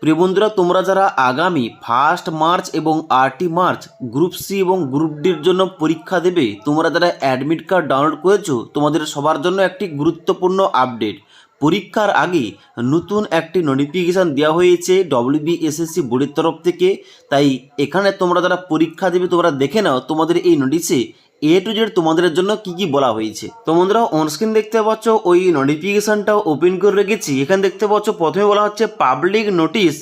প্রিয় বন্ধুরা, তোমরা যারা আগামী 1 মার্চ এবং 8 মার্চ গ্রুপ সি এবং গ্রুপ ডির জন্য পরীক্ষা দেবে, তোমরা যারা অ্যাডমিট কার্ড ডাউনলোড করেছো, তোমাদের সবার জন্য একটি গুরুত্বপূর্ণ আপডেট। পরীক্ষার আগে নতুন একটি নোটিফিকেশান দেওয়া হয়েছে ডব্লিউবিএসএসসি বোর্ডের তরফ থেকে। তাই এখানে তোমরা যারা পরীক্ষা দেবে তোমরা দেখে নাও তোমাদের এই নোটিশে টু জেড তোমাদের জন্য কি কি বলা হয়েছে। তো বন্ধুরা, অনস্ক্রিন দেখতে পাচ্ছ ওই নোটিফিকেশনটা ওপেন করে রেখেছি। এখানে দেখতে পাচ্ছ প্রথমে বলা হচ্ছে public notice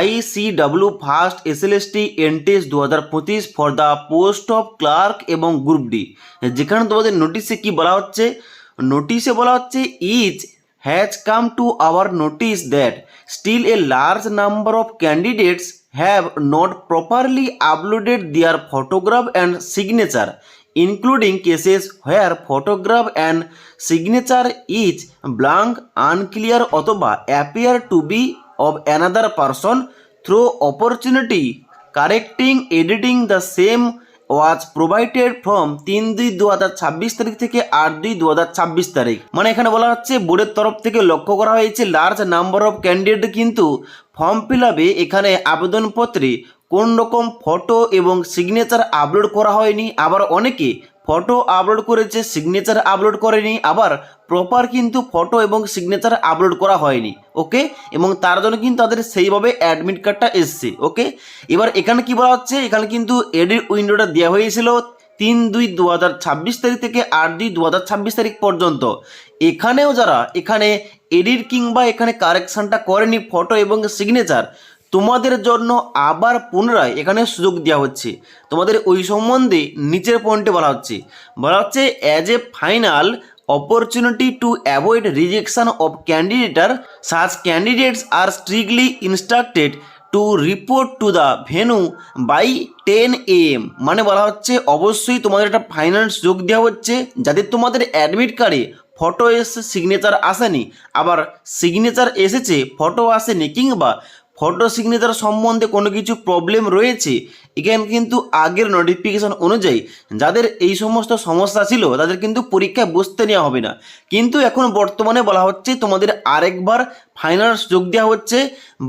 ICW first SLST এনটেস 2025 for the post of clerk এবং গ্রুপ ডি। যেখানে তোমাদের নোটিশে কি বলা হচ্ছে, নোটিশে বলা হচ্ছে is has come to our notice that still a large number of candidates have not properly uploaded their photograph and signature, including cases where photograph and signature is blank, unclear অথবা appear to be of another person. Through opportunity correcting editing the same was provided from 3/2/2026 তারিখ থেকে 8/2/2026 তারিখ। মানে এখানে বলা হচ্ছে বোর্ডের তরফ থেকে লক্ষ্য করা হয়েছে লার্জ নাম্বার অফ ক্যান্ডিডেট কিন্তু ফর্ম ফিল আপে এখানে আবেদনপত্রে কোন রকম ফটো এবং সিগনেচার আপলোড করা হয়নি। আবার অনেকে ফটো আপলোড করেছে, সিগনেচার আপলোড করেনি, আবার প্রপার কিন্তু ফটো এবং সিগনেচার আপলোড করা হয়নি। ওকে, এবং তার জন্য কিন্তু তাদের সেইভাবে অ্যাডমিট কার্ডটা এসছে। ওকে, এবার এখানে কি বলা হচ্ছে, এখানে কিন্তু এডিট উইন্ডোটা দেওয়া হয়েছিল 3/2/2026 তারিখ থেকে 8/2/2026 তারিখ পর্যন্ত। এখানেও যারা এখানে এডিট কিংবা এখানে কারেকশানটা করেনি ফটো এবং সিগনেচার, তোমাদের জন্য আবার পুনরায় এখানে সুযোগ দেওয়া হচ্ছে। তোমাদের ওই সম্বন্ধে নিচের পয়েন্টে বলা হচ্ছে as a final opportunity to avoid rejection of candidature, such candidates are strictly instructed to report to the venue by 10 AM। মানে বলা হচ্ছে অবশ্যই তোমাদের একটা ফাইনাল সুযোগ দেওয়া হচ্ছে, যাদের তোমাদের অ্যাডমিট কার্ডে ফটো এসে সিগনেচার আসেনি, আবার সিগনেচার এসেছে ফটো আসেনি, কিংবা ফটো সিগনেচার সম্বন্ধে কোনো কিছু প্রবলেম রয়েছে, এখানে কিন্তু আগের নোটিফিকেশন অনুযায়ী যাদের এই সমস্ত সমস্যা ছিল তাদের কিন্তু পরীক্ষায় বসতে নেওয়া হবে না। কিন্তু এখন বর্তমানে বলা হচ্ছে তোমাদের আরেকবার ফাইনাল সুযোগ দেওয়া হচ্ছে।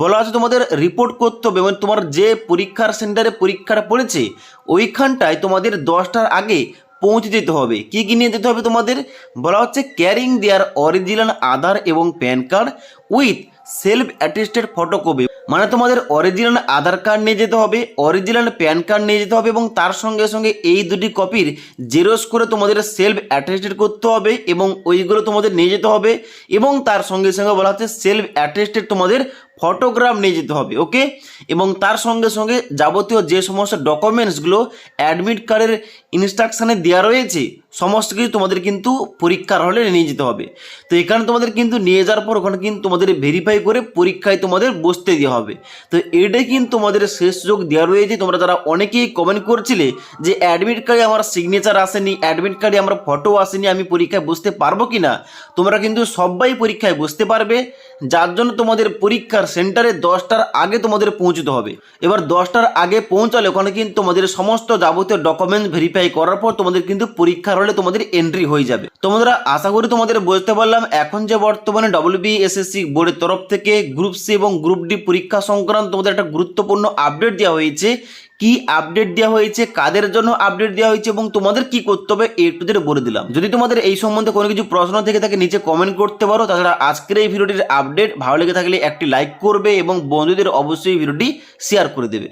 বলা হচ্ছে তোমাদের রিপোর্ট করতে হবে, এবং তোমার যে পরীক্ষার সেন্টারে পরীক্ষাটা পড়েছে ওইখানটায় তোমাদের 10টার আগে পৌঁছে যেতে হবে। কি কি নিয়ে যেতে হবে তোমাদের, বলা হচ্ছে ক্যারিং দেয়ার অরিজিনাল আধার এবং pan card with self attested photocopy. মানে তোমাদের অরিজিনাল আধার কার্ড নিয়ে যেতে হবে, অরিজিনাল প্যান কার্ড নিয়ে যেতে হবে, এবং তার সঙ্গে সঙ্গে এই দুটি কপির জেরক্স করে তোমাদের সেলফ অ্যাটেস্টেড করতে হবে এবং ওইগুলো তোমাদের নিয়ে যেতে হবে। এবং তার সঙ্গে সঙ্গে বলা হচ্ছে সেলফ অ্যাটেস্টেড তোমাদের ফটোগ্রাফ নিয়ে যেতে হবে। ওকে, এবং তার সঙ্গে সঙ্গে যাবতীয় যে সমস্ত ডকুমেন্টসগুলো অ্যাডমিট কার্ডের ইনস্ট্রাকশানে দেওয়া রয়েছে সমস্ত কিছু তোমাদের কিন্তু পরীক্ষার হলে নিয়ে যেতে হবে। তো এখানে তোমাদের কিন্তু নিয়ে যাওয়ার পর ওখানে কিন্তু তোমাদের ভেরিফাই করে পরীক্ষায় তোমাদের বসতে দেওয়া হবে। তো এটাই কিন্তু তোমাদের শেষ সুযোগ দেওয়া রয়েছে। তোমরা যারা অনেকেই কমেন্ট করছিলে যে অ্যাডমিট কার্ডে আমার সিগনেচার আসেনি, অ্যাডমিট কার্ডে আমার ফটো আসেনি, আমি পরীক্ষায় বসতে পারবো কি না, তোমরা কিন্তু সবাই পরীক্ষায় বসতে পারবে। যার জন্য তোমাদের পরীক্ষার সেন্টারে 10টার আগে তোমাদের পৌঁছতে হবে। এবার 10টার আগে পৌঁছালে ওখানে কিন্তু তোমাদের সমস্ত যাবতীয় ডকুমেন্ট ভেরিফাই করার পর তোমাদের কিন্তু পরীক্ষার হলে তোমাদের এন্ট্রি হয়ে যাবে। তোমরা আশা করি তোমাদের বুঝতে পারলাম এখন যে বর্তমানে WBSSC বোর্ডের তরফ থেকে গ্রুপ সি এবং গ্রুপ ডি পরীক্ষা সংক্রান্ত তোমাদের একটা গুরুত্বপূর্ণ আপডেট দেওয়া হয়েছে। কি আপডেট দেওয়া হয়েছে, কাদের জন্য আপডেট দেওয়া হয়েছে এবং তোমাদের কি করতে হবে টু জেড বলে দিলাম। যদি তোমাদের এই সম্বন্ধে কোনো কিছু প্রশ্ন থেকে থাকে নিচে কমেন্ট করতে পারো। তাছাড়া আজকের এই ভিডিওটির আপডেট ভালো লেগে থাকলে একটি লাইক করবে এবং বন্ধুদের অবশ্যই ভিডিওটি শেয়ার করে দেবে।